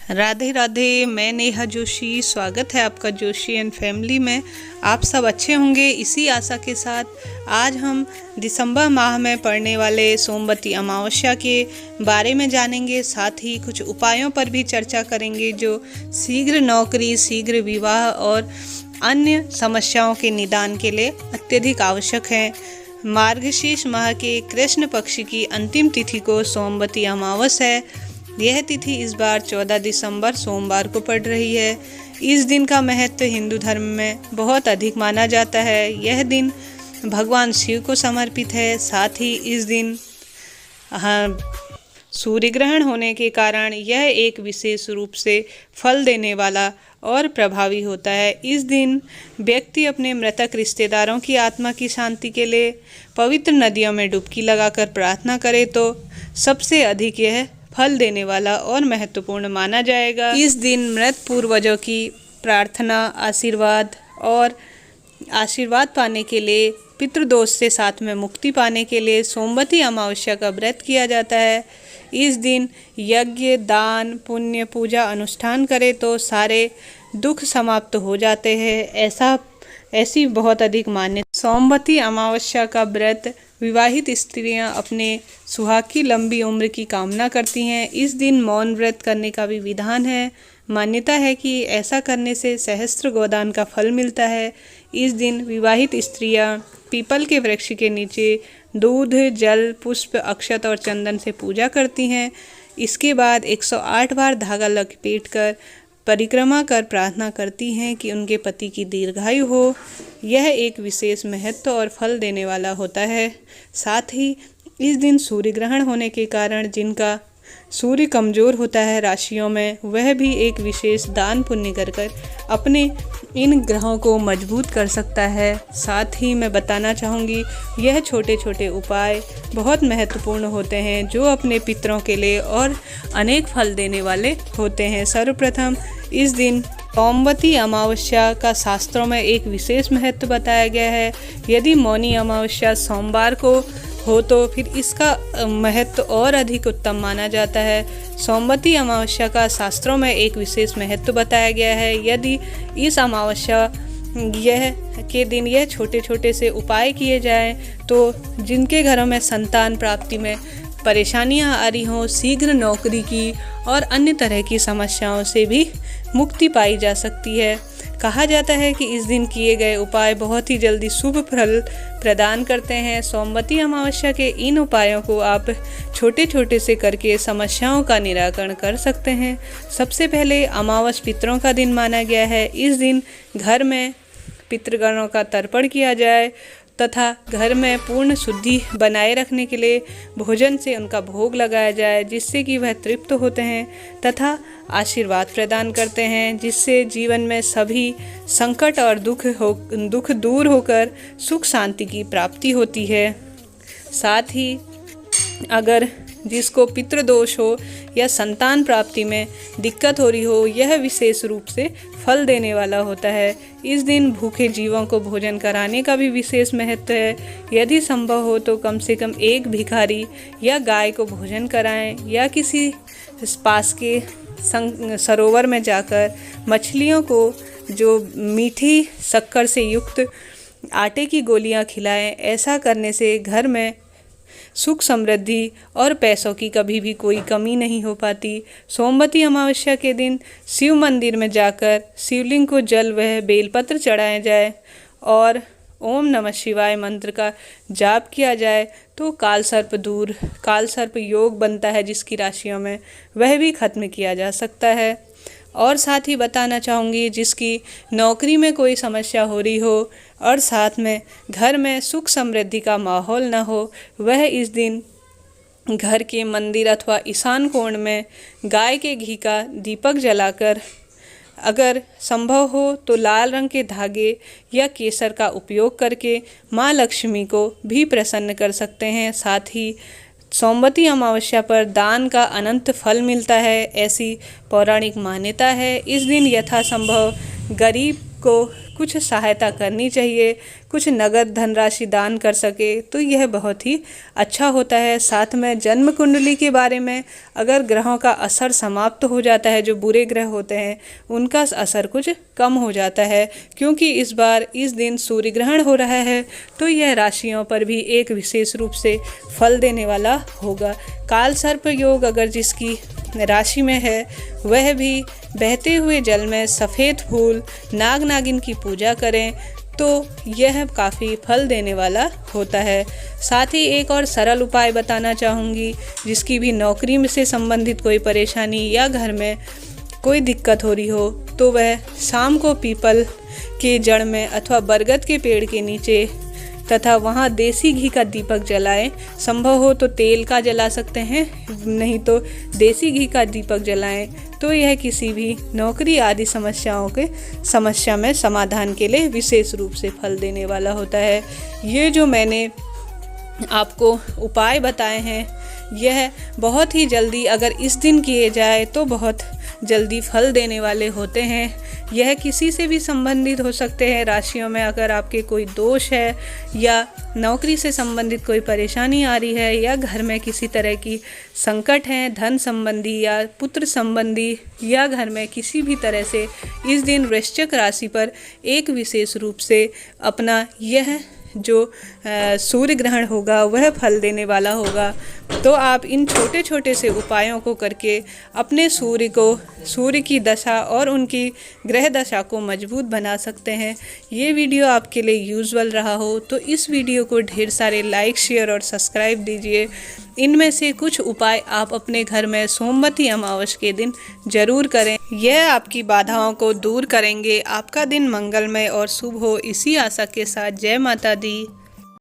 राधे राधे। मैं नेहा जोशी, स्वागत है आपका जोशी एंड फैमिली में। आप सब अच्छे होंगे इसी आशा के साथ आज हम दिसंबर माह में पड़ने वाले सोमवती अमावस्या के बारे में जानेंगे। साथ ही कुछ उपायों पर भी चर्चा करेंगे जो शीघ्र नौकरी, शीघ्र विवाह और अन्य समस्याओं के निदान के लिए अत्यधिक आवश्यक हैं। मार्गशीर्ष माह के कृष्ण पक्ष की अंतिम तिथि को सोमवती अमावस्या है। यह तिथि इस बार 14 दिसंबर सोमवार को पड़ रही है। इस दिन का महत्व हिंदू धर्म में बहुत अधिक माना जाता है। यह दिन भगवान शिव को समर्पित है। साथ ही इस दिन सूर्य ग्रहण होने के कारण यह एक विशेष रूप से फल देने वाला और प्रभावी होता है। इस दिन व्यक्ति अपने मृतक रिश्तेदारों की आत्मा की शांति के लिए पवित्र नदियों में डुबकी लगाकर प्रार्थना करे तो सबसे अधिक यह फल देने वाला और महत्वपूर्ण माना जाएगा। इस दिन मृत पूर्वजों की प्रार्थना, आशीर्वाद पाने के लिए, पितृदोष से साथ में मुक्ति पाने के लिए सोमवती अमावस्या का व्रत किया जाता है। इस दिन यज्ञ, दान, पुण्य, पूजा अनुष्ठान करें तो सारे दुख समाप्त हो जाते हैं। ऐसी बहुत अधिक मान्यता। सोमवती अमावस्या का व्रत विवाहित स्त्रियां अपने सुहाग की लंबी उम्र की कामना करती हैं। इस दिन मौन व्रत करने का भी विधान है। मान्यता है कि ऐसा करने से सहस्त्र गोदान का फल मिलता है। इस दिन विवाहित स्त्रियां पीपल के वृक्ष के नीचे दूध, जल, पुष्प, अक्षत और चंदन से पूजा करती हैं। इसके बाद 108 बार धागा लपेट कर परिक्रमा कर प्रार्थना करती हैं कि उनके पति की दीर्घायु हो। यह एक विशेष महत्व और फल देने वाला होता है। साथ ही इस दिन सूर्य ग्रहण होने के कारण जिनका सूर्य कमज़ोर होता है राशियों में, वह भी एक विशेष दान पुण्य कर अपने इन ग्रहों को मजबूत कर सकता है। साथ ही मैं बताना चाहूँगी यह छोटे छोटे उपाय बहुत महत्वपूर्ण होते हैं जो अपने पितरों के लिए और अनेक फल देने वाले होते हैं। सर्वप्रथम इस दिन सोमवती अमावस्या का शास्त्रों में एक विशेष महत्व बताया गया है। यदि मौनी अमावस्या सोमवार को हो तो फिर इसका महत्व और अधिक उत्तम माना जाता है। सोमवती अमावस्या का शास्त्रों में एक विशेष महत्व बताया गया है। यदि इस अमावस्या के दिन यह छोटे छोटे से उपाय किए जाएं तो जिनके घरों में संतान प्राप्ति में परेशानियां आ रही हों, शीघ्र नौकरी की और अन्य तरह की समस्याओं से भी मुक्ति पाई जा सकती है। कहा जाता है कि इस दिन किए गए उपाय बहुत ही जल्दी शुभ फल प्रदान करते हैं। सोमवती अमावस्या के इन उपायों को आप छोटे छोटे से करके समस्याओं का निराकरण कर सकते हैं। सबसे पहले अमावस पितरों का दिन माना गया है। इस दिन घर में पितृगणों का तर्पण किया जाए तथा घर में पूर्ण शुद्धि बनाए रखने के लिए भोजन से उनका भोग लगाया जाए, जिससे कि वह तृप्त होते हैं तथा आशीर्वाद प्रदान करते हैं, जिससे जीवन में सभी संकट और दुख दूर होकर सुख शांति की प्राप्ति होती है। साथ ही अगर जिसको पितृदोष हो या संतान प्राप्ति में दिक्कत हो रही हो, यह विशेष रूप से फल देने वाला होता है। इस दिन भूखे जीवों को भोजन कराने का भी विशेष महत्व है। यदि संभव हो तो कम से कम एक भिखारी या गाय को भोजन कराएं या किसी पास के सरोवर में जाकर मछलियों को जो मीठी शक्कर से युक्त आटे की गोलियां खिलाएं। ऐसा करने से घर में सुख समृद्धि और पैसों की कभी भी कोई कमी नहीं हो पाती। सोमवती अमावस्या के दिन शिव मंदिर में जाकर शिवलिंग को जल व बेलपत्र चढ़ाया जाए और ओम नमः शिवाय मंत्र का जाप किया जाए तो काल सर्प योग बनता है जिसकी राशियों में, वह भी खत्म किया जा सकता है। और साथ ही बताना चाहूँगी जिसकी नौकरी में कोई समस्या हो रही हो और साथ में घर में सुख समृद्धि का माहौल न हो, वह इस दिन घर के मंदिर अथवा ईशान कोण में गाय के घी का दीपक जलाकर अगर संभव हो तो लाल रंग के धागे या केसर का उपयोग करके माँ लक्ष्मी को भी प्रसन्न कर सकते हैं। साथ ही सोमवती अमावस्या पर दान का अनंत फल मिलता है, ऐसी पौराणिक मान्यता है। इस दिन यथासंभव गरीब को कुछ सहायता करनी चाहिए, कुछ नगद धनराशि दान कर सके तो यह बहुत ही अच्छा होता है। साथ में जन्म कुंडली के बारे में, अगर ग्रहों का असर समाप्त हो जाता है, जो बुरे ग्रह होते हैं उनका असर कुछ कम हो जाता है, क्योंकि इस बार इस दिन सूर्य ग्रहण हो रहा है, तो यह राशियों पर भी एक विशेष रूप से फल देने वाला होगा। काल सर्प योग अगर जिसकी राशि में है, वह भी बहते हुए जल में सफ़ेद फूल नाग नागिन की पूजा करें तो यह काफ़ी फल देने वाला होता है। साथ ही एक और सरल उपाय बताना चाहूँगी, जिसकी भी नौकरी में से संबंधित कोई परेशानी या घर में कोई दिक्कत हो रही हो, तो वह शाम को पीपल के जड़ में अथवा बरगद के पेड़ के नीचे तथा वहाँ देसी घी का दीपक जलाएं। संभव हो तो तेल का जला सकते हैं, नहीं तो देसी घी का दीपक जलाएं, तो यह किसी भी नौकरी आदि समस्या में समाधान के लिए विशेष रूप से फल देने वाला होता है। ये जो मैंने आपको उपाय बताए हैं, यह बहुत ही जल्दी अगर इस दिन किए जाए तो बहुत जल्दी फल देने वाले होते हैं। यह किसी से भी संबंधित हो सकते हैं। राशियों में अगर आपके कोई दोष है या नौकरी से संबंधित कोई परेशानी आ रही है या घर में किसी तरह की संकट है, धन संबंधी या पुत्र संबंधी, या घर में किसी भी तरह से, इस दिन वृश्चिक राशि पर एक विशेष रूप से अपना यह जो सूर्य ग्रहण होगा वह फल देने वाला होगा। तो आप इन छोटे छोटे से उपायों को करके अपने सूर्य की दशा और उनकी ग्रह दशा को मजबूत बना सकते हैं। ये वीडियो आपके लिए यूजुअल रहा हो तो इस वीडियो को ढेर सारे लाइक, शेयर और सब्सक्राइब दीजिए। इनमें से कुछ उपाय आप अपने घर में सोमवती अमावस्या के दिन जरूर करें। यह आपकी बाधाओं को दूर करेंगे। आपका दिन मंगलमय और शुभ हो, इसी आशा के साथ जय माता दी।